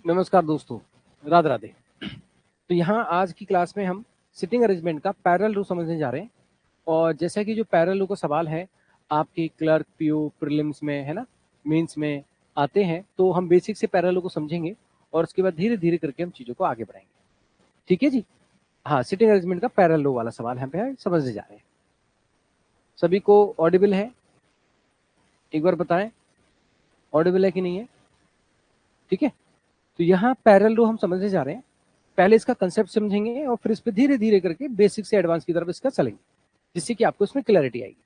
नमस्कार दोस्तों, राधे राधे। तो यहाँ आज की क्लास में हम सिटिंग अरेंजमेंट का पैरेलल रो समझने जा रहे हैं। और जैसा कि जो पैरेलल रो का सवाल है आपके क्लर्क, पीओ, प्रीलिम्स में है ना, मेंस में आते हैं, तो हम बेसिक से पैरेलल रो को समझेंगे और उसके बाद धीरे धीरे करके हम चीज़ों को आगे बढ़ाएंगे। ठीक है जी। हाँ, सिटिंग अरेंजमेंट का पैरेलल रो वाला सवाल हम पे समझने जा रहे हैं। सभी को ऑडिबल है? एक बार बताएं, ऑडिबल है कि नहीं है? ठीक है। तो यहाँ पैरेलल रो हम समझने जा रहे हैं। पहले इसका कंसेप्ट समझेंगे और फिर इस पर धीरे धीरे करके बेसिक से एडवांस की तरफ इसका चलेंगे, जिससे कि आपको इसमें क्लैरिटी आएगी।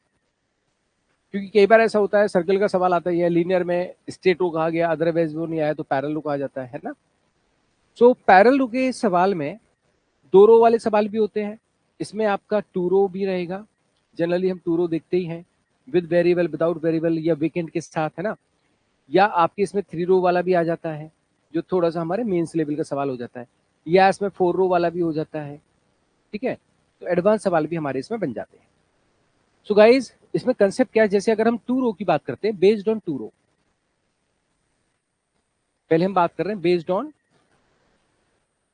क्योंकि कई बार ऐसा होता है, सर्कल का सवाल आता है, लीनियर में स्ट्रेट रो कहा गया, अदरवाइज वो नहीं आया तो पैरेलल रो कहा जाता है ना। सो पैरेलल रो के सवाल में दो रो वाले सवाल भी होते हैं। इसमें आपका टू रो भी रहेगा। जनरली हम टू रो देखते ही हैं, विद वेरिएबल, विदाउट वेरिएबल या वीकेंड के साथ, है ना। या आपके इसमें थ्री रो वाला भी आ जाता है, जो थोड़ा सा हमारे मेंस लेवल का सवाल हो जाता है, या इसमें फोर रो वाला भी हो जाता है। ठीक है, तो एडवांस सवाल भी हमारे इसमें बन जाते हैं। सो गाइज, इसमें कंसेप्ट क्या है, जैसे अगर हम टू रो की बात करते हैं, बेस्ड ऑन टू रो, पहले हम बात कर रहे हैं बेस्ड ऑन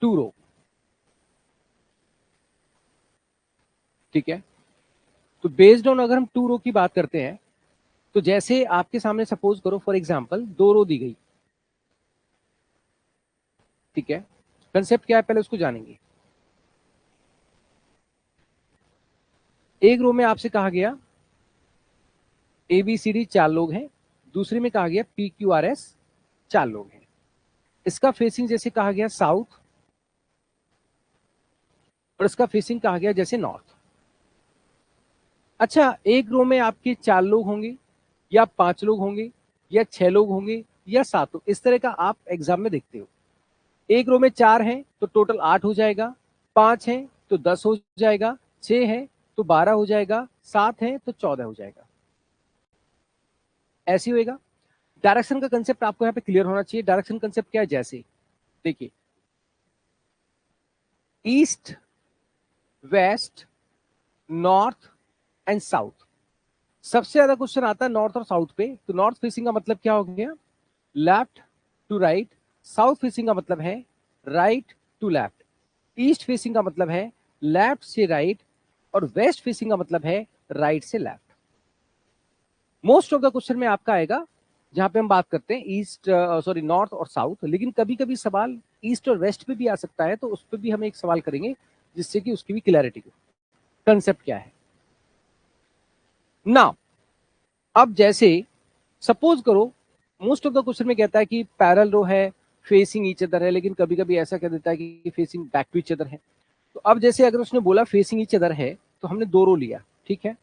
टू रो। ठीक है, तो बेस्ड ऑन अगर हम टू रो की बात करते हैं, तो जैसे आपके सामने सपोज करो फॉर एग्जांपल दो रो दी गई। ठीक है, कंसेप्ट क्या है पहले उसको जानेंगे। एक रो में आपसे कहा गया ABCD 4 लोग हैं, दूसरे में कहा गया PQRS 4 लोग हैं। इसका फेसिंग जैसे कहा गया साउथ, और इसका फेसिंग कहा गया जैसे नॉर्थ। अच्छा, एक रो में आपके 4 लोग होंगे, या 5 लोग होंगे, या 6 लोग होंगे, या 7 लोग, इस तरह का आप एग्जाम में देखते हो। एक रो में 4 हैं तो टोटल 8 हो जाएगा, 5 हैं तो 10 हो जाएगा, 6 हैं तो 12 हो जाएगा, 7 हैं तो 14 हो जाएगा। ऐसे होएगा। डायरेक्शन का कंसेप्ट आपको यहाँ पे क्लियर होना चाहिए। डायरेक्शन कंसेप्ट क्या है, जैसे देखिए east, west, north and south. सबसे ज्यादा क्वेश्चन आता है नॉर्थ और साउथ पे। तो नॉर्थ फेसिंग का मतलब क्या हो गया, left to right. South facing का मतलब है right to left. East facing का मतलब है लेफ्ट से राइट, और वेस्ट फेसिंग का मतलब है राइट से left. Most of the question में आपका आएगा जहां पे हम बात करते हैं ईस्ट, सॉरी नॉर्थ और साउथ। लेकिन कभी कभी सवाल ईस्ट और वेस्ट पे भी आ सकता है, तो उस पर भी हम एक सवाल करेंगे जिससे कि उसकी भी क्लैरिटी हो कंसेप्ट क्या है ना। अब जैसे सपोज करो, मोस्ट ऑफ द क्वेश्चन में कहता है कि पैरेलल रो है, फेसिंग ईच अदर है, लेकिन कभी कभी ऐसा कह देता है कि facing back to each other है। तो अब जैसे अगर उसने बोला फेसिंग ईच अदर है, तो हमने दो रो लिया। ठीक है,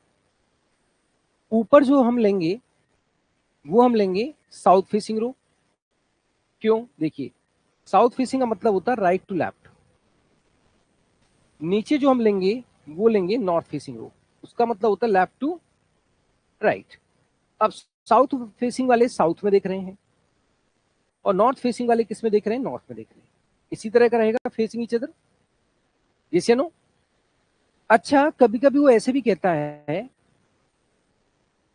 ऊपर जो हम लेंगे वो हम लेंगे साउथ फेसिंग रो। क्यों, देखिए साउथ फेसिंग का मतलब होता है राइट टू लेफ्ट। नीचे जो हम लेंगे वो लेंगे नॉर्थ फेसिंग रो, उसका मतलब होता है लेफ्ट टू राइट। अब साउथ फेसिंग वाले साउथ में देख रहे हैं, और नॉर्थ फेसिंग वाले किस में देख रहे हैं, नॉर्थ में देख रहे हैं। इसी तरह का रहेगा फेसिंग ईच अदर, यस या नो। अच्छा, कभी कभी वो ऐसे भी कहता है,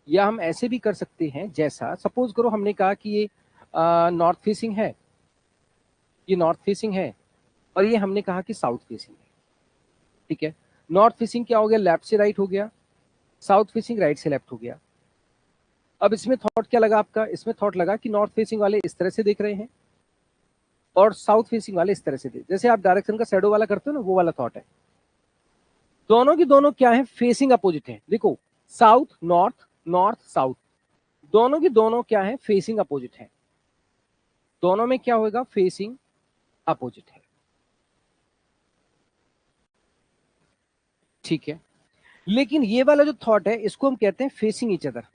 या हम ऐसे भी कर सकते हैं, जैसा सपोज करो हमने कहा कि ये नॉर्थ फेसिंग है, ये नॉर्थ फेसिंग है, और ये हमने कहा कि साउथ फेसिंग है। ठीक है, नॉर्थ फेसिंग क्या हो गया, लेफ्ट से राइट हो गया, साउथ फेसिंग राइट से लेफ्ट हो गया। अब इसमें थॉट क्या लगा आपका, इसमें थॉट लगा कि नॉर्थ फेसिंग वाले इस तरह से देख रहे हैं और साउथ फेसिंग वाले इस तरह से देख, जैसे आप डायरेक्शन का शैडो वाला करते हो ना, वो वाला थॉट है। दोनों की दोनों क्या है, फेसिंग अपोजिट है। देखो साउथ नॉर्थ, नॉर्थ साउथ, दोनों की दोनों क्या है, फेसिंग अपोजिट है। दोनों में क्या होगा, फेसिंग अपोजिट है। ठीक है, लेकिन ये वाला जो थॉट है इसको हम कहते हैं फेसिंग ईच अदर।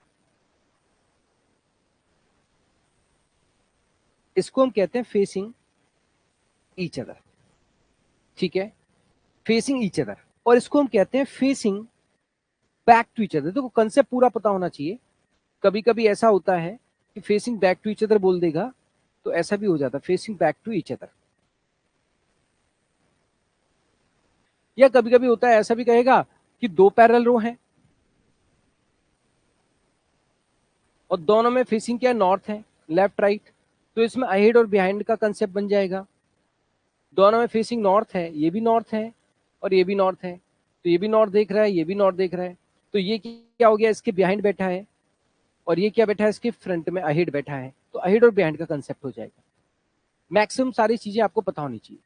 इसको हम कहते हैं फेसिंग ईच अदर। ठीक है, फेसिंग ईच अदर। और इसको हम कहते हैं facing back to each other. देखो कंसेप्ट पूरा पता होना चाहिए। कभी कभी ऐसा होता है कि facing back to each other बोल देगा, तो ऐसा भी हो जाता है facing back to each other. या कभी कभी होता है ऐसा भी कहेगा कि दो पैरेलल रो हैं और दोनों में फेसिंग क्या है, नॉर्थ है, लेफ्ट राइट। तो इसमें अहेड और बिहाइंड का कंसेप्ट बन जाएगा। दोनों में फेसिंग नॉर्थ है, ये भी नॉर्थ है और ये भी नॉर्थ है, तो ये भी नॉर्थ देख रहा है, ये भी नॉर्थ देख रहा है, तो ये क्या हो गया, इसके बिहाइंड बैठा है और ये क्या बैठा है, इसके फ्रंट में अहेड बैठा है, तो अहेड और बिहाइंड का कंसेप्ट हो जाएगा। मैक्सिमम सारी चीजें आपको पता होनी चाहिए।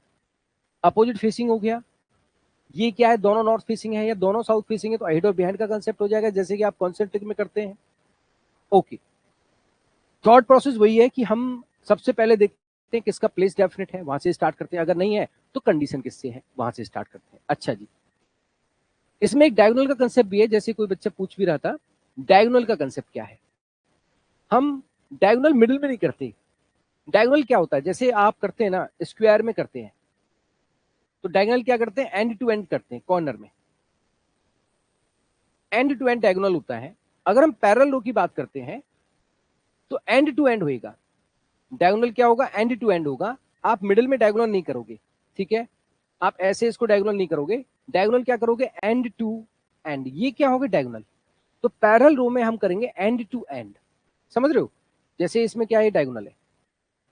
अपोजिट फेसिंग हो गया, ये क्या है, दोनों नॉर्थ फेसिंग है या दोनों साउथ फेसिंग है, तो अहेड और बिहाइंड का कंसेप्ट हो जाएगा, जैसे कि आप कॉन्सेंट्रिक में करते हैं। ओके, थॉट प्रोसेस वही है कि हम सबसे पहले देखते हैं किसका प्लेस डेफिनेट है, वहां से स्टार्ट करते हैं, अगर नहीं है तो कंडीशन किससे है, वहां से स्टार्ट करते हैं। अच्छा जी, इसमें एक डायगोनल का कंसेप्ट भी है, जैसे कोई बच्चा पूछ भी रहा था, डायगोनल का कंसेप्ट क्या है। हम डायगोनल मिडिल में नहीं करते। डायगोनल क्या होता है, जैसे आप करते हैं ना स्क्वायर में करते हैं, तो डायगोनल क्या करते हैं, एंड टू एंड करते हैं, कॉर्नर में एंड टू एंड डायगोनल होता है। अगर हम पैरेलल रो की बात करते हैं तो एंड टू एंड होएगा। डायगोनल क्या होगा, एंड टू एंड होगा, आप मिडिल में डायगोनल नहीं करोगे, ठीक है, आप ऐसे इसको डायगोनल नहीं करोगे, डायगोनल क्या करोगे, एंड टू एंड, ये क्या होगा डायगोनल। तो पैरेलल रो में हम करेंगे एंड टू एंड, समझ रहे हो, जैसे इसमें क्या है डायगोनल है,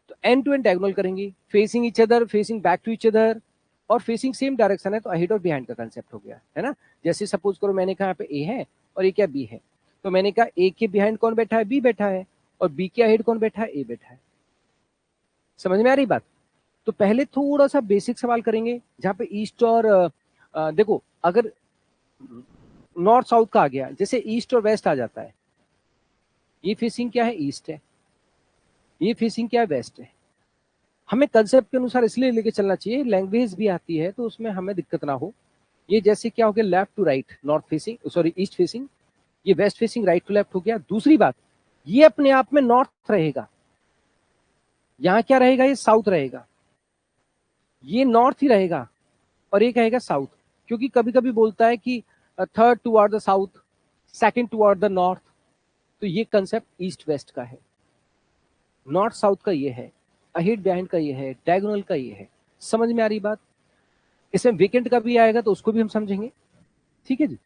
तो एंड टू एंड डायगोनल करेंगे, facing each other, facing back to each other, और फेसिंग सेम डायरेक्शन है, तो अहेड और बिहाइंड का कंसेप्ट हो गया है ना। जैसे सपोज करो मैंने कहा यहाँ पे ए है और ये क्या बी है, तो मैंने कहा ए के बिहाइंड कौन बैठा है, बी बैठा है, और बी के अहेड कौन बैठा है, ए बैठा है। समझ में आ रही बात। तो पहले थोड़ा सा बेसिक सवाल करेंगे, जहां पे ईस्ट और देखो, अगर नॉर्थ साउथ का आ गया, जैसे ईस्ट और वेस्ट आ जाता है, ये फेसिंग क्या है, ईस्ट है, ये फेसिंग क्या है, वेस्ट है। हमें कंसेप्ट के अनुसार इसलिए लेके चलना चाहिए, लैंग्वेज भी आती है तो उसमें हमें दिक्कत ना हो। ये जैसे क्या हो गया, left to right, north facing, sorry east facing, ये west facing, right to left हो गया। दूसरी बात, ये अपने आप में नॉर्थ रहेगा, यहाँ क्या रहेगा, ये साउथ रहेगा, ये नॉर्थ ही रहेगा और ये कहेगा साउथ, क्योंकि कभी कभी बोलता है कि third toward the south, second toward the north, तो ये कंसेप्ट ईस्ट वेस्ट का है, नॉर्थ साउथ का ये है, अहेड बिहाइंड का ये है, डायगोनल का ये है। समझ में आ रही बात। इसमें वीकेंड का भी आएगा तो उसको भी हम समझेंगे, ठीक है जी।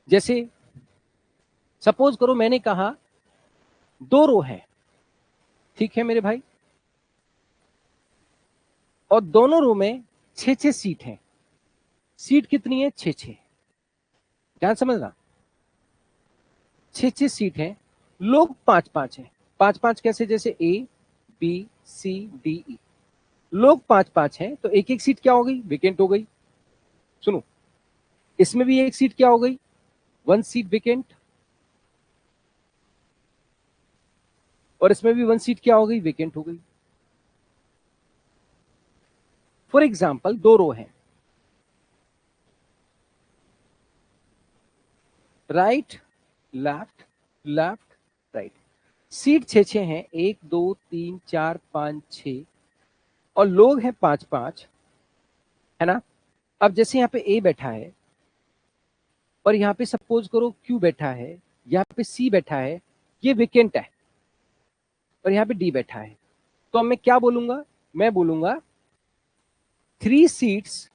जैसे सपोज करो मैंने कहा दो रो है, ठीक है मेरे भाई, और दोनों रो में 6-6 सीट है। सीट कितनी है, 6-6, ध्यान समझना, 6-6 सीट है, लोग 5-5 है। 5-5 कैसे, जैसे ए बी सी डी ई, लोग 5-5 हैं, तो एक एक सीट क्या हो गई, वेकेंट हो गई। सुनो, इसमें भी एक सीट क्या हो गई, 1 सीट वेकेंट, और इसमें भी 1 सीट क्या हो गई, वेकेंट हो गई। फॉर एग्जाम्पल दो रो है, right left left right, seat 6-6 हैं, 1 2 3 4 5 6, और लोग हैं 5-5, है ना। अब जैसे यहाँ पे ए बैठा है और यहाँ पे सपोज करो क्यू बैठा है, यहाँ पे सी बैठा है, ये वेकेंट है, और यहाँ पे डी बैठा है, तो अब मैं क्या बोलूंगा, मैं बोलूंगा 3 seats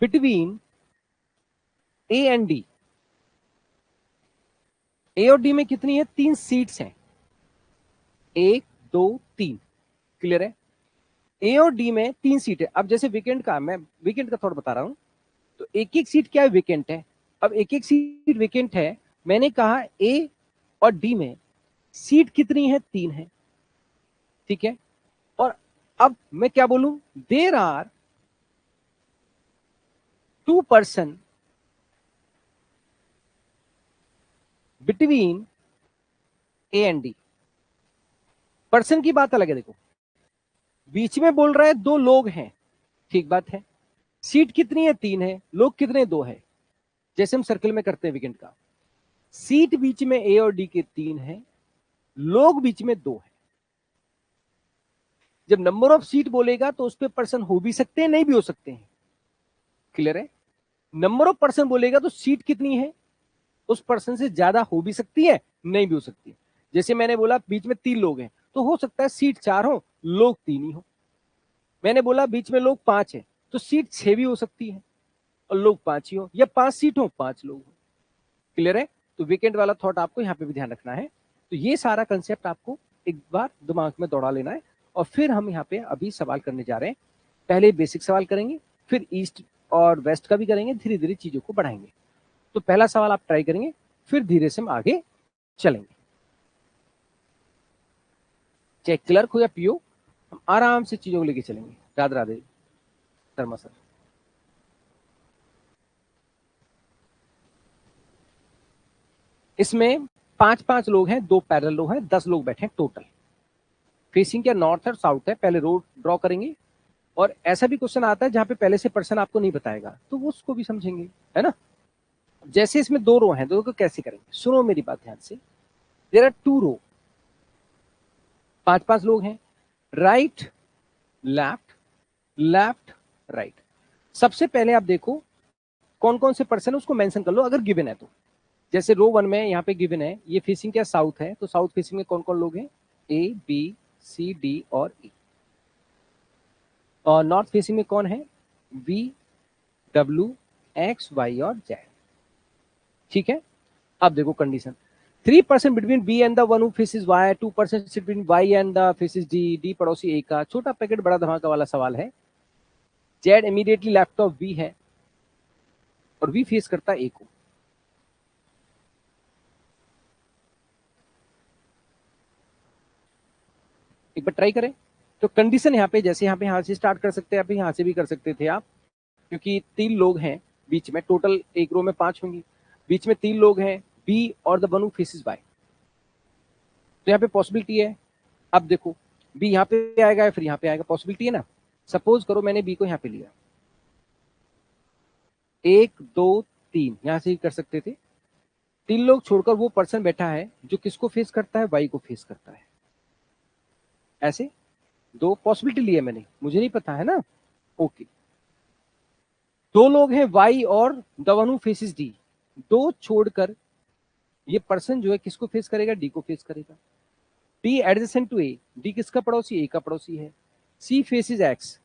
between A and D. A और डी में कितनी है, 3 सीट्स हैं, 1 2 3, क्लियर है। ए और डी में 3 सीट है। अब जैसे वीकेंड का, मैं वीकेंड का थोड़ा बता रहा हूं, तो एक एक सीट क्या है, वेकेंट है। अब एक एक सीट वेकेंट है, मैंने कहा ए और डी में सीट कितनी है, 3 है, ठीक है। और अब मैं क्या बोलूं, there are 2 person between A and D. Person की बात अलग है, देखो बीच में बोल रहा है 2 लोग हैं, ठीक बात है। सीट कितनी है, 3 है, लोग कितने, 2 है। जैसे हम सर्कल में करते हैं वीकेंड का, सीट बीच में ए और डी के 3 है, लोग बीच में 2 है। जब नंबर ऑफ सीट बोलेगा तो उस पर पर्सन हो भी सकते हैं, नहीं भी हो सकते हैं, क्लियर है। नंबर ऑफ पर्सन बोलेगा तो सीट कितनी है, उस पर्सन से ज्यादा हो भी सकती है, नहीं भी हो सकती है। जैसे मैंने बोला बीच में 3 लोग हैं, तो हो सकता है सीट 4 हो, लोग 3 ही हो। मैंने बोला बीच में लोग 5 है, तो सीट 6 भी हो सकती है और लोग 5 ही हो, या 5 सीट हो 5 लोग हो, क्लियर है। तो वीकेंड वाला थॉट आपको यहाँ पे भी ध्यान रखना है। तो ये सारा कंसेप्ट आपको एक बार दिमाग में दौड़ा लेना है, और फिर हम यहाँ पे अभी सवाल करने जा रहे हैं। पहले बेसिक सवाल करेंगे, फिर ईस्ट और वेस्ट का भी करेंगे, धीरे धीरे चीजों को बढ़ाएंगे। तो पहला सवाल आप ट्राई करेंगे, फिर धीरे से हम आगे चलेंगे। चाहे क्लर्क हो या पीओ, हम आराम से चीजों को लेके चलेंगे। राधे राधे शर्मा सर। इसमें 5-5 लोग हैं, 2 पैरेलल रो हैं, 10 लोग बैठे हैं टोटल। फेसिंग क्या नॉर्थ और साउथ है, पहले रो ड्रॉ करेंगे। और ऐसा भी क्वेश्चन आता है जहां पे पहले से पर्सन आपको नहीं बताएगा, तो वो उसको भी समझेंगे, है ना। जैसे इसमें 2 रो हैं, 2 को कैसे करेंगे, सुनो मेरी बात ध्यान से। देयर आर 2 रो, 5-5 लोग हैं, राइट लेफ्ट, लेफ्ट राइट। सबसे पहले आप देखो कौन कौन से पर्सन है उसको मेंशन कर लो अगर गिवन है तो। जैसे रो 1 में यहाँ पे गिवन है, ये फेसिंग क्या साउथ है, तो साउथ फेसिंग में कौन कौन लोग हैं, ए बी सी डी और ई। और नॉर्थ फेसिंग में कौन है, वी डब्ल्यू एक्स वाई और जेड। ठीक है। अब देखो condition, 3% between B and the one who faces Y, 2% between Y and the faces D, D पड़ोसी ए का। छोटा पैकेट बड़ा धमाका वाला सवाल है। Z immediately left of V है और वी फेस करता ए को। एक बार ट्राई करें। तो कंडीशन यहाँ पे, जैसे यहाँ से स्टार्ट कर सकते हैं आप, यहाँ से भी कर सकते थे आप, क्योंकि 3 लोग हैं बीच में, टोटल एक रो में 5 होंगी, बीच में 3 लोग हैं, बी और the one who faces Y. तो यहाँ पे पॉसिबिलिटी है। अब देखो बी यहाँ पे आएगा या फिर यहाँ पे आएगा, पॉसिबिलिटी है ना। सपोज करो मैंने बी को यहाँ पे लिया, 1 2 3, यहां से ही कर सकते थे। 3 लोग छोड़कर वो पर्सन बैठा है जो किसको फेस करता है, वाई को फेस करता है। ऐसे 2 पॉसिबिलिटी लिए मैंने, मुझे नहीं पता है ना। ओके, 2 लोग हैं वाई और the one who faces D. 2 छोड़कर ये पर्सन जो है किसको फेस करेगा, डी को फेस करेगा। D adjacent to A, D किसका पड़ोसी, ए का पड़ोसी है। C faces X,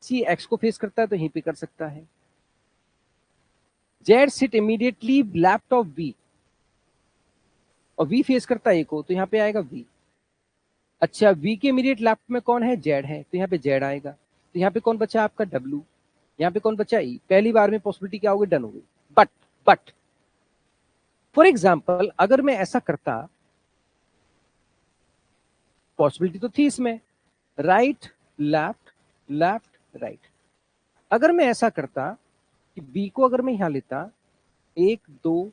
C X को फेस करता है तो यहीं पे कर सकता है। Z sit immediately left of V, और वी फेस करता है ए को, तो यहाँ पे आएगा वी। अच्छा, वी के इमीडिएट लेफ्ट में कौन है, जेड है, तो यहाँ पे जेड आएगा। तो यहाँ पे कौन बचा आपका, डब्ल्यू। यहाँ पे कौन बचा, ई। पहली बार में पॉसिबिलिटी क्या होगी, डन हो गई। बट फॉर एग्जाम्पल अगर मैं ऐसा करता, पॉसिबिलिटी तो थी इसमें, राइट लेफ्ट, लेफ्ट राइट। अगर मैं ऐसा करता कि बी को अगर मैं यहां लेता, 1 2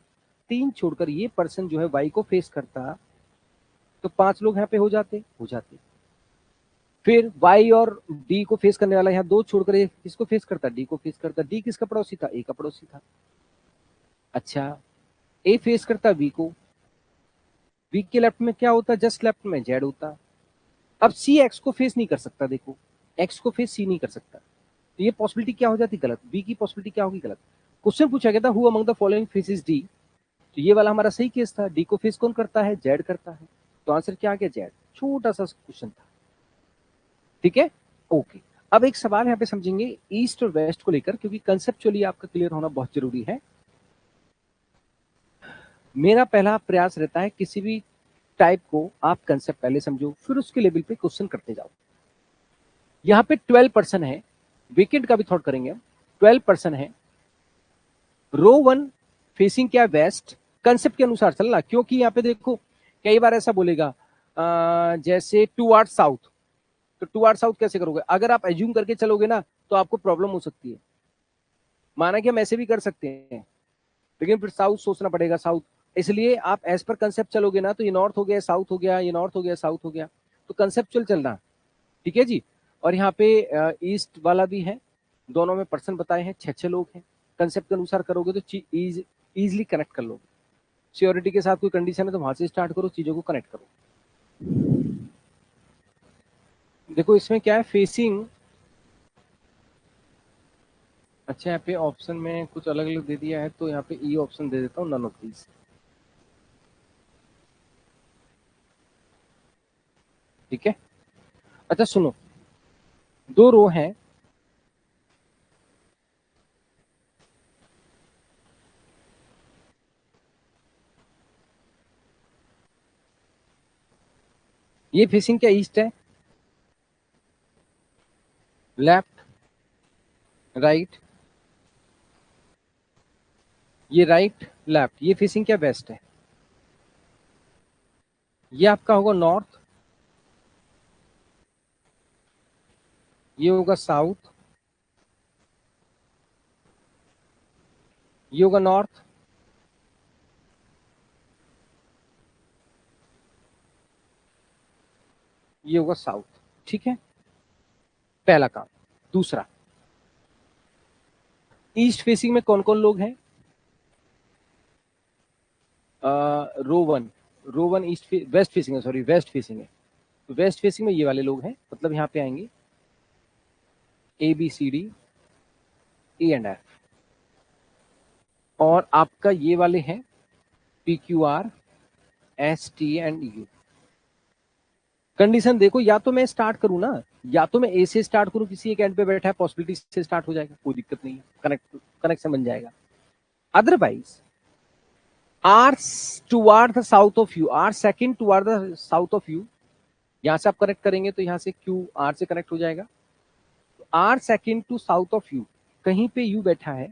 3 छोड़कर ये पर्सन जो है वाई को फेस करता, तो 5 लोग यहाँ पे हो जाते। फिर वाई और डी को फेस करने वाला यहाँ 2 छोड़कर ये किसको फेस करता, डी को फेस करता। डी किसका पड़ोसी था, ए का पड़ोसी था। अच्छा, ए फेस करता वी को, वी के लेफ्ट में क्या होता, जस्ट लेफ्ट में जेड होता। अब सी एक्स को फेस नहीं कर सकता, देखो एक्स को फेस सी नहीं कर सकता, तो ये पॉसिबिलिटी क्या हो जाती, गलत। बी की पॉसिबिलिटी क्या होगी, गलत। क्वेश्चन पूछा गया था who among the following faces D, तो ये वाला हमारा सही केस था, डी को फेस कौन करता है, जेड करता है। तो आंसर क्या आ गया, जेड। छोटा सा क्वेश्चन था, ठीक है। ओके, अब एक सवाल यहाँ पे समझेंगे ईस्ट और वेस्ट को लेकर, क्योंकि कंसेप्चुअली आपका क्लियर होना बहुत जरूरी है। मेरा पहला प्रयास रहता है किसी भी टाइप को आप कंसेप्ट पहले समझो, फिर उसके लेवल पे क्वेश्चन करते जाओ। यहाँ पे 12% है, विकेट का भी थॉट करेंगे हम। 12% है, रो 1 फेसिंग क्या, वेस्ट। कंसेप्ट के अनुसार चलना, क्योंकि यहाँ पे देखो कई बार ऐसा बोलेगा जैसे टुवर्ड साउथ, तो टुवर्ड साउथ कैसे करोगे, अगर आप एज्यूम करके चलोगे ना तो आपको प्रॉब्लम हो सकती है। माना कि हम ऐसे भी कर सकते हैं, लेकिन फिर साउथ सोचना पड़ेगा, साउथ। इसलिए आप एज पर कंसेप्ट चलोगे ना, तो ये नॉर्थ हो गया, साउथ हो गया, ये नॉर्थ हो गया, साउथ हो गया, तो कंसेप्चुअल चलना, ठीक है जी। और यहाँ पे ईस्ट वाला भी है, दोनों में पर्सन बताए हैं, 6 लोग हैं। कंसेप्ट के अनुसार करोगे तो इजीली कनेक्ट कर लोगे। श्योरिटी के साथ कोई कंडीशन है तो वहां से स्टार्ट करो, चीजों को कनेक्ट करो। देखो इसमें क्या है, फेसिंग। अच्छा, यहाँ पे ऑप्शन में कुछ अलग अलग दे दिया है, तो यहाँ पे ई ऑप्शन दे देता हूँ, नन ऑफ दीज। ठीक है। अच्छा सुनो, 2 रो हैं, ये फेसिंग क्या ईस्ट है, लेफ्ट, राइट, ये राइट लेफ्ट, ये फेसिंग क्या वेस्ट है, ये आपका होगा नॉर्थ, ये होगा साउथ, ये होगा नॉर्थ, ये होगा साउथ। ठीक है, पहला काम। दूसरा, ईस्ट फेसिंग में कौन कौन लोग हैं, Rowan, Rowan east west facing है, सॉरी वेस्ट फेसिंग है, तो वेस्ट फेसिंग में ये वाले लोग हैं, मतलब यहाँ पे आएंगे A B C D E and F, और आपका ये वाले हैं P Q R S T and U. Condition देखो, या तो मैं स्टार्ट करूं ना, या तो मैं ए से स्टार्ट करूं, किसी एक एंड पे बैठा है, पॉसिबिलिटी से स्टार्ट हो जाएगा, कोई दिक्कत नहीं है, कनेक्शन बन जाएगा। Otherwise R toward the south of U, R second toward the south of U, यहां से आप कनेक्ट करेंगे तो यहां से क्यू आर से कनेक्ट हो जाएगा, तो R second to south of U, कहीं पे यू बैठा है,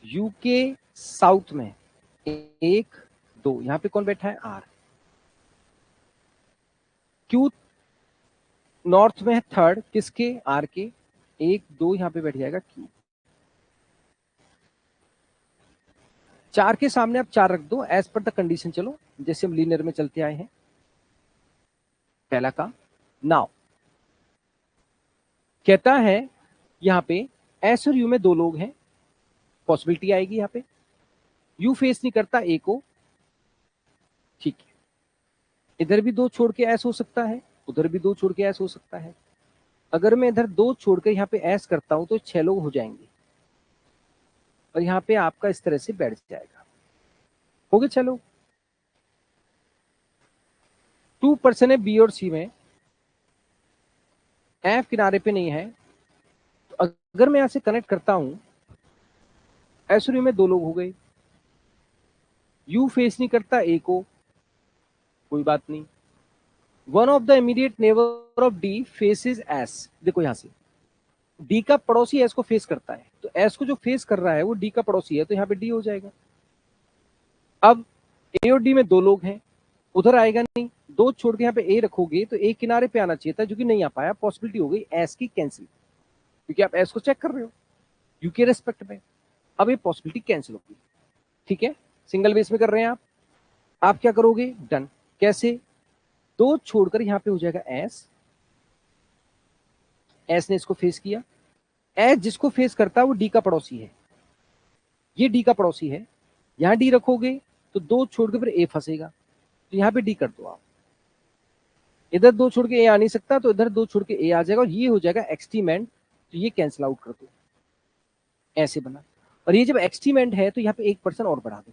यू के साउथ में एक दो, यहां पे कौन बैठा है, आर। क्यू नॉर्थ में है थर्ड, किसके, आर के, एक दो यहां पे बैठ जाएगा क्यू। चार के सामने आप चार रख दो एज पर द कंडीशन, चलो जैसे हम लीनियर में चलते आए हैं। पहला काम। नाउ कहता है यहां पे एस और यू में दो लोग हैं, पॉसिबिलिटी आएगी यहां पे, यू फेस नहीं करता ए को, ठीक है, इधर भी दो छोड़ के एस हो सकता है, उधर भी दो छोड़ के एस हो सकता है। अगर मैं इधर दो छोड़कर यहाँ पे एस करता हूं तो 6 लोग हो जाएंगे, और यहाँ पे आपका इस तरह से बैठ जाएगा, हो गए 6 लोग। 2% है बी और सी में, एफ किनारे पे नहीं है, तो अगर मैं यहां से कनेक्ट करता हूं, एस और यू में दो लोग हो गए, यू फेस नहीं करता ए को, कोई बात नहीं, one of the immediate neighbour of D faces S, देखो यहां से डी का पड़ोसी एस को फेस करता है, तो एस को जो फेस कर रहा है वो डी का पड़ोसी है, तो यहाँ पे डी हो जाएगा। अब ए और डी में दो लोग हैं, उधर आएगा नहीं, दो छोड़ के यहाँ पे ए रखोगे तो ए किनारे पे आना चाहिए था, जो कि नहीं आ पाया, पॉसिबिलिटी हो गई एस की कैंसिल, क्योंकि आप एस को चेक कर रहे हो यू के रेस्पेक्ट में, अब ये पॉसिबिलिटी कैंसिल होगी। ठीक है, सिंगल बेस में कर रहे हैं आप क्या करोगे, डन। कैसे, दो छोड़कर यहाँ पे हो जाएगा एस, एस ने इसको फेस किया, एस जिसको फेस करता है वो डी का पड़ोसी है, ये डी का पड़ोसी है, यहां डी रखोगे तो दो छोड़ के फिर ए फंसेगा, तो यहाँ पे डी कर दो आप, इधर दो छोड़ के ए आ नहीं सकता, तो इधर दो छोड़ के ए आ जाएगा, और ये हो जाएगा एक्सटीमेंट, तो ये कैंसिल आउट कर दो, ऐसे बना। और ये जब एक्सटीमेंट है तो यहाँ पे 1% और बढ़ा दो,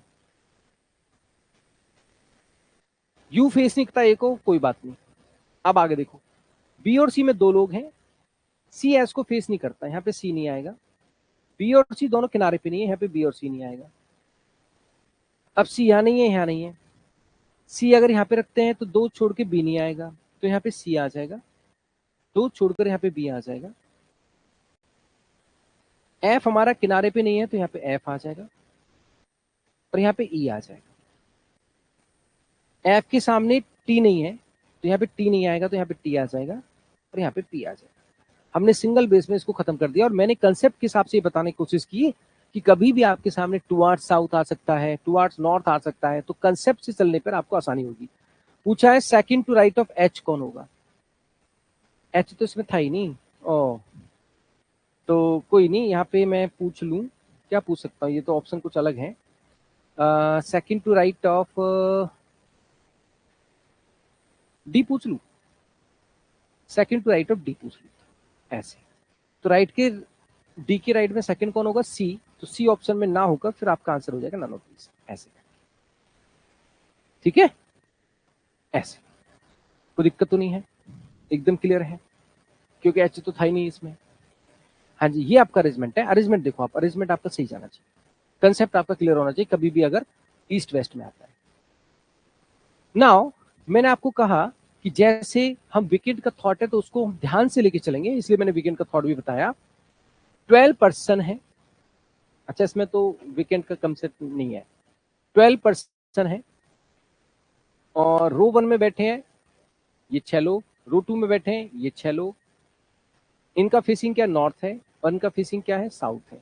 यू फेस नहीं करता ए को, कोई बात नहीं। अब आगे देखो, बी और सी में दो लोग हैं, सी एस को फेस नहीं करता, यहाँ पे सी नहीं आएगा, बी और सी दोनों किनारे पे नहीं है, यहाँ पे बी और सी नहीं आएगा। अब सी यहाँ नहीं है, यहाँ नहीं है, सी अगर यहाँ पे रखते हैं तो दो छोड़ के बी नहीं आएगा, तो यहाँ पे सी आ जाएगा, दो छोड़कर यहाँ पे बी आ जाएगा। एफ हमारा किनारे पे नहीं है, तो यहाँ पे एफ आ जाएगा, और यहाँ पे ई आ जाएगा। एफ के सामने टी नहीं है, तो यहाँ पे टी नहीं आएगा, तो यहाँ पे टी आ जाएगा, और यहाँ पे पी आ जाएगा। हमने सिंगल बेस में इसको खत्म कर दिया, और मैंने कंसेप्ट के हिसाब से बताने की कोशिश की कि कभी भी आपके सामने टुवार्ड्स साउथ आ सकता है, टुवार्ड्स नॉर्थ आ सकता है, तो कंसेप्ट से चलने पर आपको आसानी होगी। पूछा है second to right of H कौन होगा, एच तो इसमें था ही नहीं, ओ तो कोई नहीं, यहाँ पे मैं पूछ लूं, क्या पूछ सकता हूँ, ये तो ऑप्शन कुछ अलग है। Second to right of D पूछ लूं, second to right of D पूछ लूं, ऐसे। तो राइट के, डी के राइट में सेकंड कौन होगा, सी, तो सी ऑप्शन में ना होकर फिर आपका आंसर हो जाएगा नन ऑफ दीस, ऐसे। ठीक है, ऐसे कोई दिक्कत तो नहीं है, एकदम क्लियर है, क्योंकि एच तो था ही नहीं इसमें। हाँ जी, ये आपका अरेंजमेंट है, अरेंजमेंट देखो आप, अरेंजमेंट आपका सही जाना चाहिए, कंसेप्ट आपका क्लियर होना चाहिए, कभी भी अगर ईस्ट वेस्ट में आता है। नाउ मैंने आपको कहा कि जैसे हम वीकेंड का थॉट है तो उसको हम ध्यान से लेके चलेंगे, इसलिए मैंने वीकेंड का थॉट भी बताया। 12 पर्सन है, अच्छा इसमें तो वीकेंड का कंसेप्ट नहीं है। 12 पर्सन है और रो 1 में बैठे हैं ये 6 लोग, रो 2 में बैठे हैं ये 6 लोग। इनका फेसिंग क्या नॉर्थ है और इनका फेसिंग क्या है साउथ है।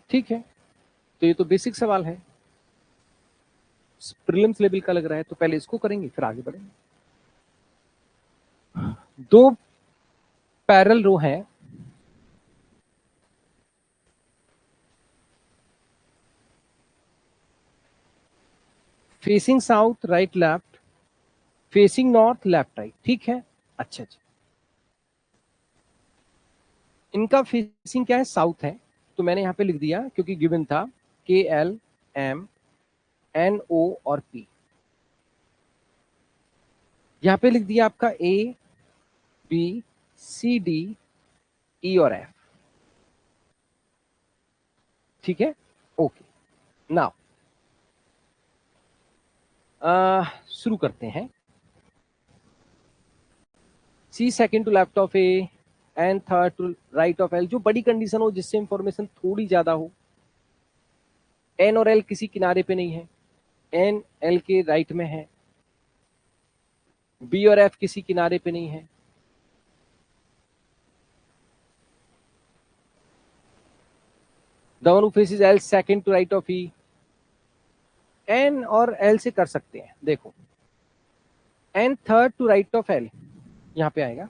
ठीक है, तो ये तो बेसिक सवाल है, प्रीलिम्स लेवल का लग रहा है, तो पहले इसको करेंगे फिर आगे बढ़ेंगे। दो पैरेलल रो है, facing south right left, facing north left right. ठीक है, अच्छा अच्छा, इनका फेसिंग क्या है साउथ है, तो मैंने यहां पे लिख दिया क्योंकि गिवन था KLMNO और P। यहां पे लिख दिया आपका ABCDE और F। ठीक है, ओके। नाउ शुरू करते हैं। C second to left of A and third to right of L, जो बड़ी कंडीशन हो जिससे इंफॉर्मेशन थोड़ी ज्यादा हो। N और L किसी किनारे पे नहीं है, N L के राइट में है। B और F किसी किनारे पे नहीं है। The one who faces L second to right of E, N और L से कर सकते हैं, देखो N third to right of L यहां पे आएगा।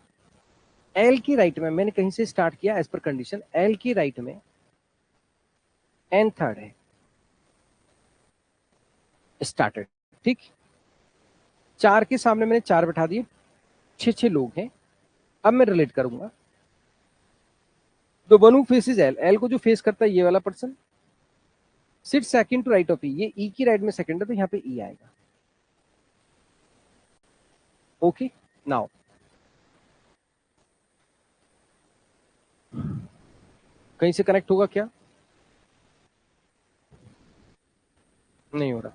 L की राइट में मैंने कहीं से स्टार्ट किया एज पर कंडीशन, L की राइट में N थर्ड है, स्टार्टेड। ठीक, 4 के सामने मैंने 4 बैठा दिए, 6 लोग हैं। अब मैं रिलेट करूंगा, तो one who faces L, L को जो फेस करता है ये वाला person, sit second to right of E, ये E की राइट में सेकंड है तो यहाँ पे E आएगा। ओके, नाउ कहीं से कनेक्ट होगा क्या? नहीं हो रहा।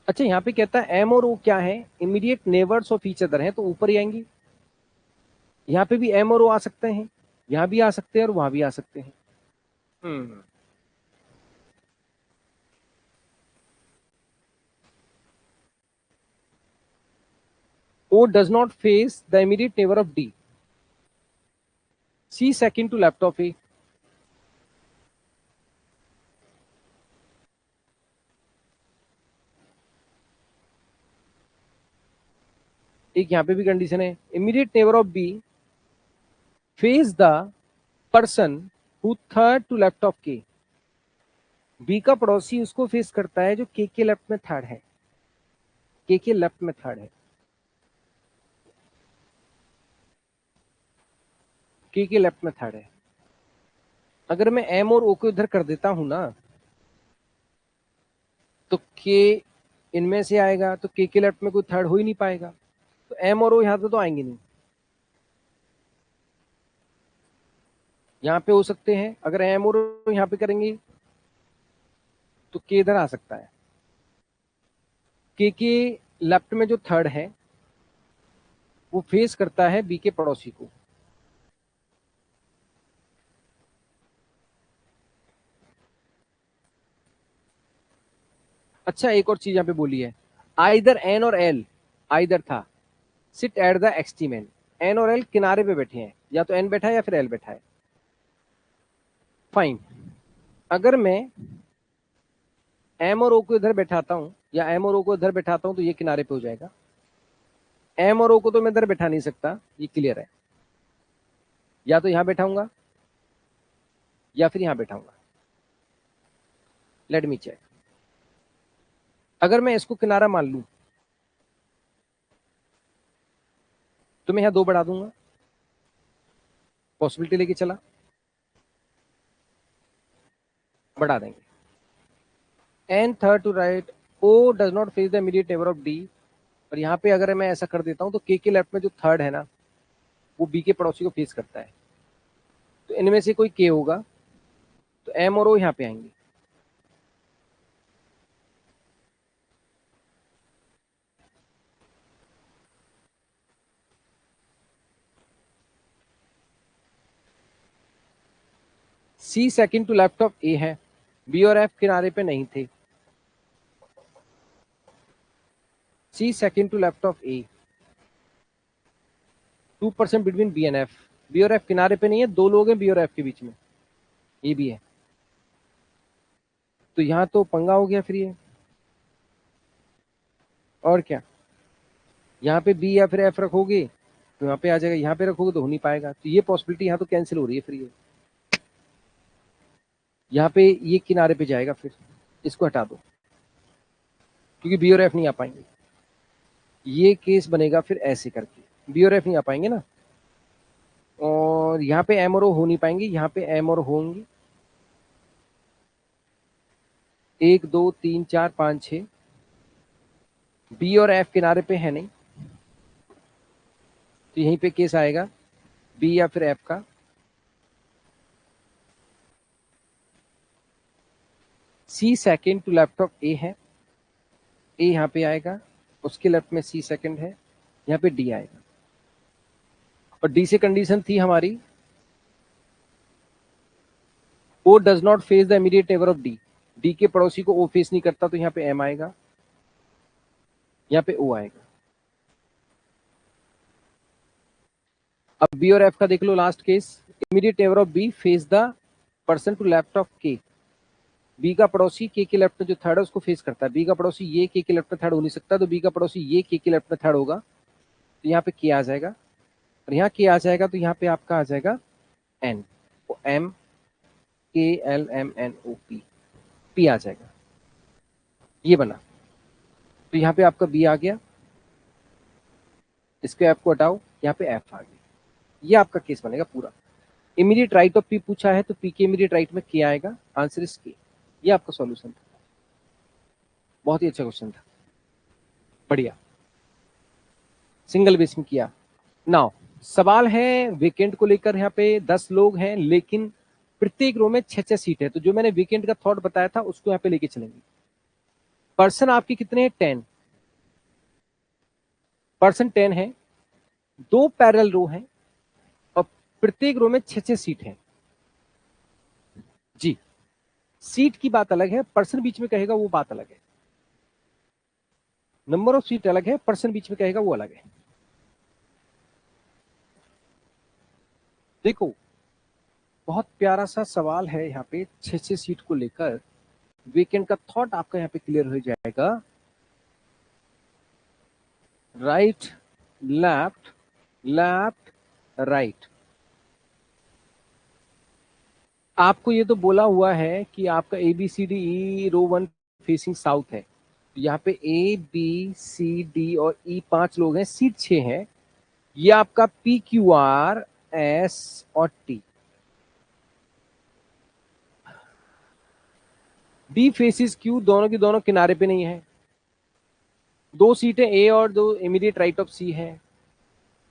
अच्छा, यहाँ पे कहता है एम और ओ क्या है, immediate neighbours of each other हैं, तो ऊपर ही आएंगी। यहाँ पे भी एम और ओ आ सकते हैं, यहाँ भी आ सकते हैं और वहां भी आ सकते हैं। हम्म, O does not face the immediate neighbor of D. C second to left of A. एक यहाँ पे भी कंडीशन है, immediate neighbour of B face the person who third to left of K. B का पड़ोसी उसको फेस करता है जो के लेफ्ट में थर्ड है, के लेफ्ट में थर्ड है, के लेफ्ट में थर्ड है। अगर मैं एम और ओ को इधर कर देता हूं ना, तो के इनमें से आएगा, तो के लेफ्ट में कोई थर्ड हो ही नहीं पाएगा, तो एम और ओ यहां पे तो आएंगे नहीं। यहाँ पे हो सकते हैं, अगर एम और ओ यहाँ पे करेंगे तो के इधर आ सकता है। के लेफ्ट में जो थर्ड है वो फेस करता है बी के पड़ोसी को। अच्छा, एक और चीज यहाँ पे बोली है, आइदर एन और L, either they sit at the extreme end. N और एल किनारे पे बैठे हैं, या तो एन बैठा है या फिर एल बैठा है। फाइन, अगर मैं एम और ओ को इधर बैठाता हूं या एम और ओ को इधर बैठाता हूं तो ये किनारे पे हो जाएगा। एम और ओ को तो मैं इधर बैठा नहीं सकता, ये क्लियर है, या तो यहां बैठाऊंगा या फिर यहां बैठाऊंगा। लेट मी चेक, अगर मैं इसको किनारा मान लूं तो मैं यहां 2 बढ़ा दूंगा, पॉसिबिलिटी लेके चला, बढ़ा देंगे। N third to right, O does not face the immediate neighbour of D. और यहाँ पे अगर मैं ऐसा कर देता हूँ तो के लेफ्ट में जो थर्ड है ना वो बी के पड़ोसी को फेस करता है। तो इनमें से कोई के होगा, तो एम और ओ यहाँ पे आएंगे। C second to left of A है, बी और एफ किनारे पे नहीं थे। C second to left of A, 2% between B and F. B और एफ किनारे पे नहीं है, दो लोग हैं बी और एफ के बीच में, ये भी है। तो यहाँ तो पंगा हो गया फिर ये, और क्या। यहाँ पे बी या फिर एफ रखोगे तो यहाँ पे आ जाएगा, यहाँ पे रखोगे तो हो नहीं पाएगा, तो ये पॉसिबिलिटी यहाँ तो कैंसिल हो रही है फिर ये। यहाँ पे ये किनारे पे जाएगा, फिर इसको हटा दो क्योंकि बी और एफ नहीं आ पाएंगे। ये केस बनेगा फिर ऐसे करके, बी और एफ नहीं आ पाएंगे ना, और यहाँ पे एम और ओ हो नहीं पाएंगे, यहाँ पे एम और ओ होंगे। 1 2 3 4 5 6, बी और एफ किनारे पे है नहीं, तो यहीं पे केस आएगा बी या फिर एफ का। सी second to left of A है, ए यहाँ पे आएगा, उसके लेफ्ट में सी सेकेंड है, यहाँ पे डी आएगा। और डी से कंडीशन थी हमारी, O does not face the immediate neighbour of D, D के पड़ोसी को ओ फेस नहीं करता, तो यहाँ पे एम आएगा, यहाँ पे ओ आएगा। अब बी और एफ का देख लो last case, immediate neighbour of B face the person to left of K, B का पड़ोसी के लेफ्ट में जो थर्ड है उसको फेस करता है, बी का पड़ोसी ये के लेफ्ट में थर्ड हो नहीं सकता, तो बी का पड़ोसी ये के लेफ्ट में थर्ड होगा, तो यहाँ पे के आ जाएगा, और यहाँ के आ जाएगा तो यहाँ पे आपका आ जाएगा एन, तो M K L M N O P, P आ जाएगा, ये बना। तो यहाँ पे आपका बी आ गया, इसके एफ को हटाओ, यहाँ पे एफ आ गया, ये आपका केस बनेगा पूरा। इमीडिएट राइट ऑफ पी पूछा है तो पी के इमीडिएट राइट में के आएगा, आंसर इज के। ये आपका सॉल्यूशन था, बहुत ही अच्छा क्वेश्चन था, बढ़िया, सिंगल बेस में किया। नाउ सवाल है वीकेंड को लेकर, यहाँ पे 10 लोग हैं लेकिन प्रत्येक रो में 6 सीट है, तो जो मैंने वीकेंड का थॉट बताया था उसको यहाँ पे लेके चलेंगे। पर्सन आपके कितने हैं, 10 पर्सन, 10 है, 2 पैरेलल रो हैं और प्रत्येक रो में 6 सीट है जी। सीट की बात अलग है, पर्सन बीच में कहेगा वो बात अलग है, नंबर ऑफ सीट अलग है, पर्सन बीच में कहेगा वो अलग है। देखो बहुत प्यारा सा सवाल है यहाँ पे, 6 सीट को लेकर वीकेंड का थॉट आपका यहाँ पे क्लियर हो जाएगा। Right left, left right. आपको ये तो बोला हुआ है कि आपका A B C D E row 1 facing south है, यहाँ पे ए बी सी डी और ई 5 लोग हैं, सीट 6 है, ये आपका पी क्यू आर एस और टी। डी फेसिस क्यू, दोनों की दोनों किनारे पे नहीं है, 2 सीटें ए और 2 इमीडिएट राइट ऑफ सी है।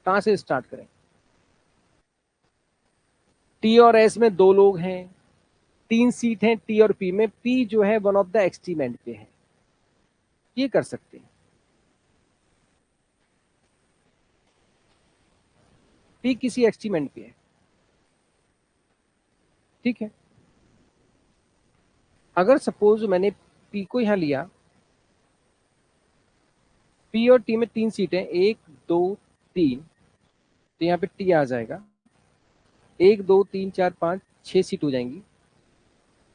कहां से स्टार्ट करें, टी और एस में 2 लोग हैं, 3 सीट हैं टी और पी में, पी जो है one of the extreme and पे है, ये कर सकते हैं। पी किसी एक्सट्रीम एंड पे है, ठीक है। अगर सपोज मैंने पी को यहां लिया, पी और टी में 3 सीटें, 1 2 3, तो यहाँ पे टी आ जाएगा, 1 2 3 4 5 6 सीट हो जाएंगी।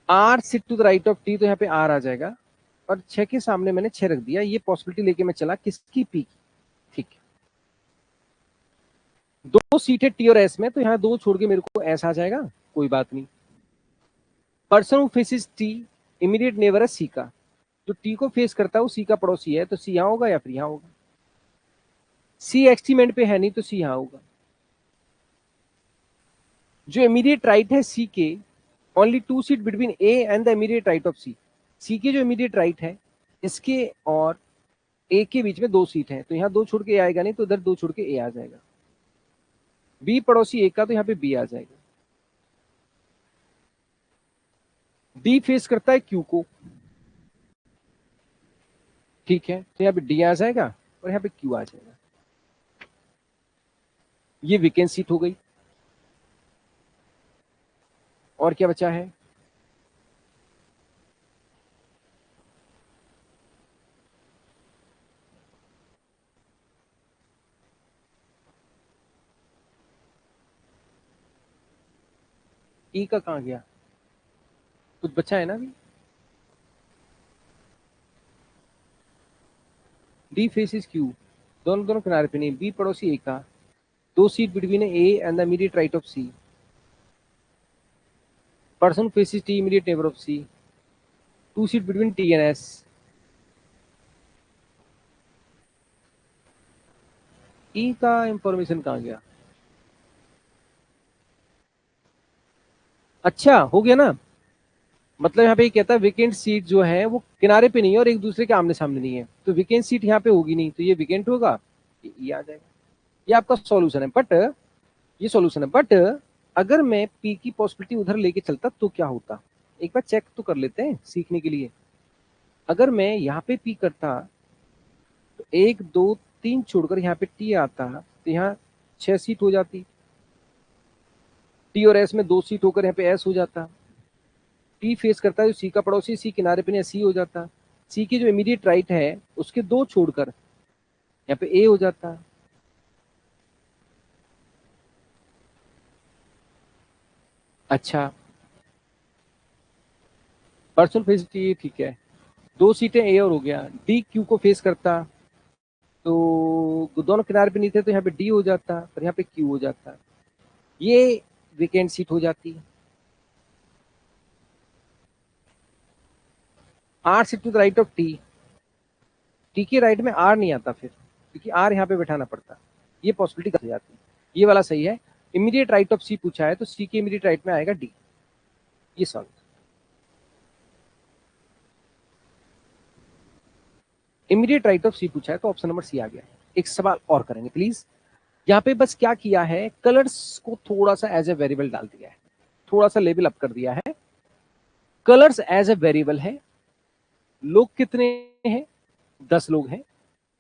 R sit to the right of T, तो यहाँ पे आर आ जाएगा, और 6 के सामने मैंने 6 रख दिया, ये पॉसिबिलिटी लेके मैं चला किसकी, पी की, ठीक है। 2 सीट है टी और एस में, तो यहाँ 2 छोड़ के मेरे को एस आ जाएगा, कोई बात नहीं। Person who faces T, immediate neighbour है सी का, जो टी को फेस करता है वो सी का पड़ोसी है, तो सी यहाँ होगा या फिर यहाँ होगा। सी एक्सट्रीम एंड पे है नहीं, तो सी यहाँ होगा। जो इमीडिएट राइट है सी के, only 2 seat between A and the immediate right of C, C के जो इमीडिएट राइट है इसके और ए के बीच में 2 सीट है, तो यहाँ 2 छोड़ के ए आएगा नहीं, तो इधर 2 छोड़ के ए आ जाएगा। बी पड़ोसी ए का, तो यहाँ पे बी आ जाएगा। डी फेस करता है क्यू को, ठीक है, तो यहाँ पे डी आ जाएगा और यहाँ पे क्यू आ जाएगा। ये वेकेंट सीट हो गई। और क्या बचा है? ई का कहाँ गया? कुछ बचा है ना अभी? डी फेसिस क्यू, दोनों दोनों किनारे पे नहीं, बी पड़ोसी ए का, दो seat between A and the immediate right of C, person faces T immediate neighbour of C, two seat between T and S. E का इंफॉर्मेशन कहाँ गया? अच्छा हो गया ना, मतलब यहाँ पे ये कहता है वेकेंट सीट जो है वो किनारे पे नहीं है और एक दूसरे के आमने सामने नहीं है, तो वेकेंट सीट यहाँ पे होगी नहीं, तो ये वेकेंट होगा, ये आ जाएगा। ये आपका सॉल्यूशन है, बट ये सॉल्यूशन है, बट अगर मैं पी की पॉसिबिलिटी उधर लेके चलता तो क्या होता, एक बार चेक तो कर लेते हैं सीखने के लिए। अगर मैं यहाँ पे पी करता तो एक दो तीन छोड़कर यहाँ पे टी आता तो यहाँ 6 सीट हो जाती, टी और एस में 2 सीट होकर यहाँ पे एस हो जाता। टी फेस करता है जो सी का पड़ोसी, सी किनारे पे नहीं, सी हो जाता। सी की जो इमीडिएट राइट है उसके 2 छोड़कर यहाँ पे ए हो जाता। अच्छा, पर्सन फेस टी, ठीक है, 2 सीटें ए और हो गया। डी क्यू को फेस करता तो दोनों किनारे पे नहीं थे तो यहाँ पे डी हो जाता, पर यहाँ पे क्यू हो जाता, ये वेकेंट सीट हो जाती। 8 seat to the right of T, T के राइट में आर नहीं आता फिर, क्योंकि आर यहाँ पे बैठाना पड़ता, ये पॉसिबिलिटी कर जाती है। ये वाला सही है। इमीडिएट राइट ऑफ सी पूछा है तो सी के इमीडिएट राइट में आएगा डी, ये सॉल्व। इमीडिएट राइट ऑफ सी पूछा है तो ऑप्शन नंबर सी आ गया। एक सवाल और करेंगे प्लीज। यहाँ पे बस क्या किया है, कलर्स को थोड़ा सा एज ए वेरिएबल डाल दिया है, थोड़ा सा लेवल अप कर दिया है। कलर्स एज ए वेरिएबल है। लोग कितने हैं? 10 लोग हैं।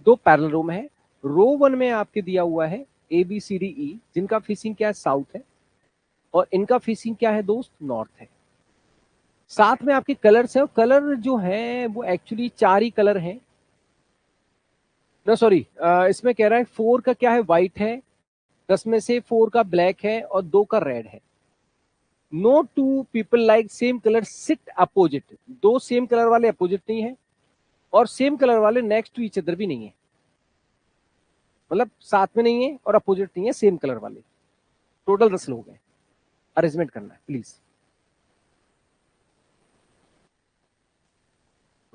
2 पैरेलल रो में है। रो 1 में आपके दिया हुआ है ए बी सी डी ई, जिनका फेसिंग क्या है, साउथ है, और इनका फेसिंग क्या है दोस्त, नॉर्थ है। साथ में आपके कलर्स है, और कलर जो है वो एक्चुअली 4 ही कलर हैं। नो सॉरी, इसमें कह रहा है 4 का क्या है, व्हाइट है, 10 में से 4 का ब्लैक है और 2 का रेड है। No two people like same colour sit opposite, 2 same colour वाले अपोजिट नहीं है, और सेम कलर वाले नेक्स्ट टू ईच अदर भी नहीं है, मतलब साथ में नहीं है और अपोजिट नहीं है, सेम कलर वाले। टोटल 10 लोग हैं। अरेंजमेंट करना है प्लीज।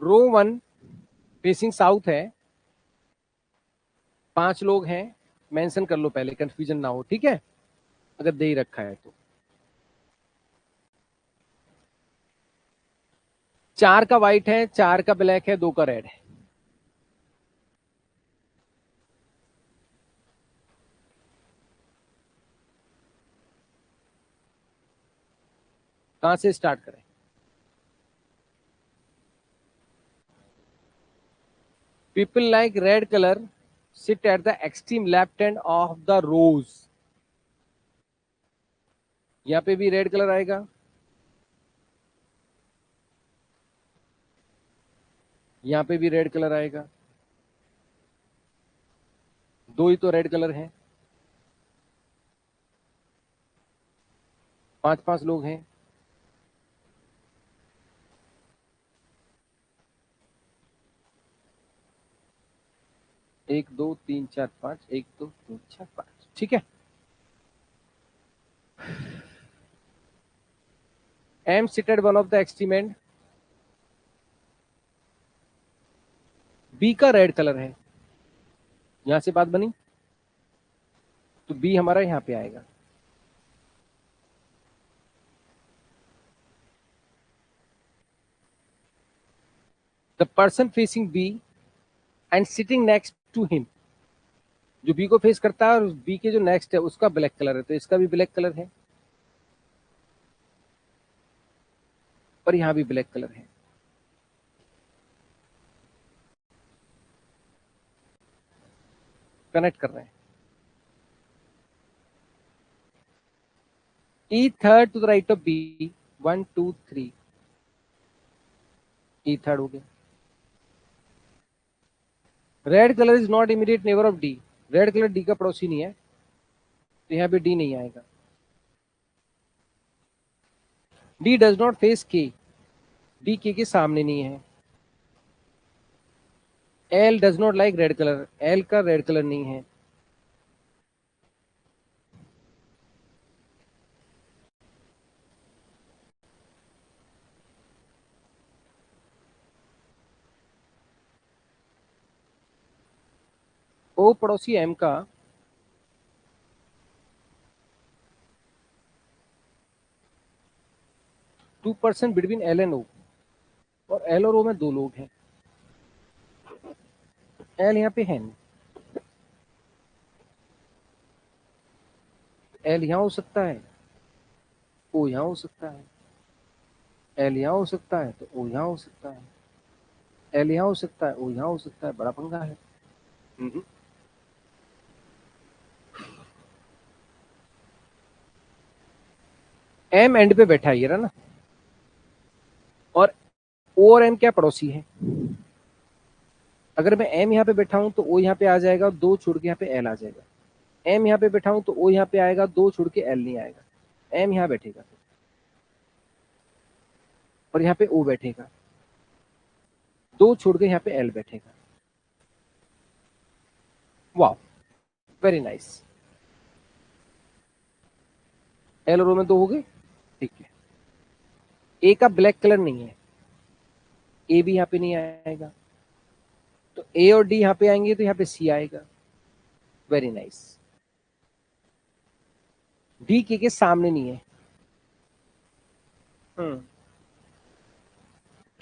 रो 1 फेसिंग साउथ है, 5 लोग हैं, मेंशन कर लो पहले, कंफ्यूजन ना हो, ठीक है, अगर दे ही रखा है तो। 4 का व्हाइट है, 4 का ब्लैक है, 2 का रेड है। कहां से स्टार्ट करें? People like red colour sit at the extreme left end of the rows. यहां पे भी रेड कलर आएगा, यहां पे भी रेड कलर आएगा, 2 ही तो रेड कलर हैं, 5 लोग हैं। एक दो तीन चार पांच, एक दो तीन चार पांच, ठीक है। M seated one of the extreme end, B का रेड कलर है, यहां से बात बनी, तो बी हमारा यहां पे आएगा। The person facing B and sitting next to him, जो बी को फेस करता है और बी के जो नेक्स्ट है उसका ब्लैक कलर है, तो इसका भी ब्लैक कलर है। और यहाँ भी ब्लैक कलर है। कनेक्ट कर रहे हैं। E third to the right of B, 1 2 3, E third हो गया। Red colour is not immediate neighbour of D, red colour D का पड़ोसी नहीं है, तो यहाँ पे डी नहीं आएगा। डी डज नॉट फेस के, डी के सामने नहीं है। L does not like red colour, L का रेड कलर नहीं है। ओ पड़ोसी एम का 2% बिटवीन एल एंड ओ, और एल और ओ में दो लोग हैं। एल यहाँ पे है नहीं, एल यहाँ हो सकता है, ओ यहाँ हो सकता है, एल यहाँ हो सकता है तो ओ यहाँ हो सकता है, एल यहाँ हो सकता है, ओ यहाँ हो सकता है। बड़ा पंगा है। एम एंड पे बैठा है ये रहा ना, और ओ और एम क्या पड़ोसी है। अगर मैं एम यहाँ पे बैठा हूं तो ओ यहाँ पे आ जाएगा, और दो छोड़ के यहाँ पे एल आ जाएगा। एम यहाँ पे बैठा हूं तो ओ यहाँ पे आएगा, दो छोड़ के एल नहीं आएगा। एम यहाँ बैठेगा और यहाँ पे ओ बैठेगा, दो छोड़ के यहाँ पे एल बैठेगा। वाह, वेरी नाइस। एल और ओ में दो हो गए, ठीक है। ए का ब्लैक कलर नहीं है, ए भी यहाँ पे नहीं आएगा, तो ए और डी यहाँ पे आएंगे तो यहाँ पे सी आएगा। Very nice. डी के सामने नहीं है,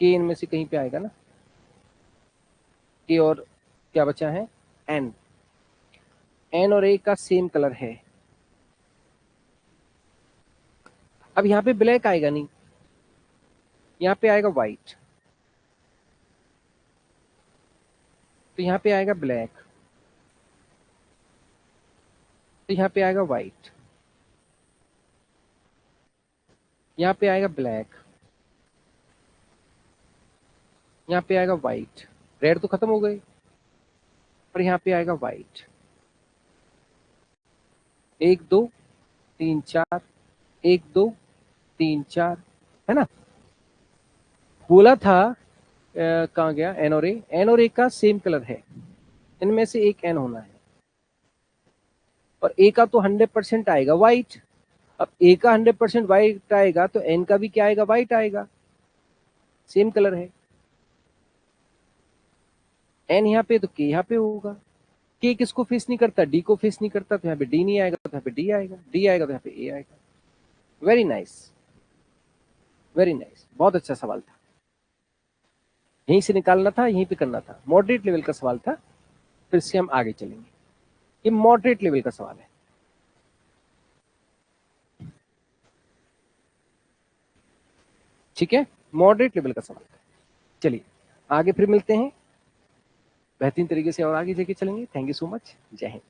के इनमें से कहीं पे आएगा ना। के और क्या बचा है, एन, एन और ए का सेम कलर है। अब यहाँ पे ब्लैक आएगा नहीं, यहाँ पे आएगा व्हाइट, तो यहाँ पे आएगा ब्लैक, तो यहाँ पे आएगा व्हाइट, यहाँ पे आएगा ब्लैक, यहाँ पे आएगा व्हाइट। रेड तो खत्म हो गए, और यहाँ पे आएगा व्हाइट। 1 2 3 4, 1 2 3 4, है ना। बोला था कहाँ गया एन और ए, एन और ए का सेम कलर है, इनमें से एक एन होना है, और ए का तो 100% आएगा व्हाइट। अब ए का 100% व्हाइट आएगा तो एन का भी क्या आएगा, व्हाइट आएगा, सेम कलर है। एन यहाँ पे तो के यहाँ पे होगा। के किसको फेस नहीं करता, डी को फेस नहीं करता, तो यहाँ पे डी नहीं आएगा, तो यहाँ पे डी आएगा, डी आएगा तो यहाँ पे ए आएगा। वेरी नाइस, वेरी नाइस, बहुत अच्छा सवाल था। यहीं से निकालना था, यहीं पे करना था। मॉडरेट लेवल का सवाल था, फिर से हम आगे चलेंगे। ये मॉडरेट लेवल का सवाल है। ठीक है, मॉडरेट लेवल का सवाल था। चलिए आगे फिर मिलते हैं बेहतरीन तरीके से, और आगे लेके चलेंगे। थैंक यू सो मच, जय हिंद।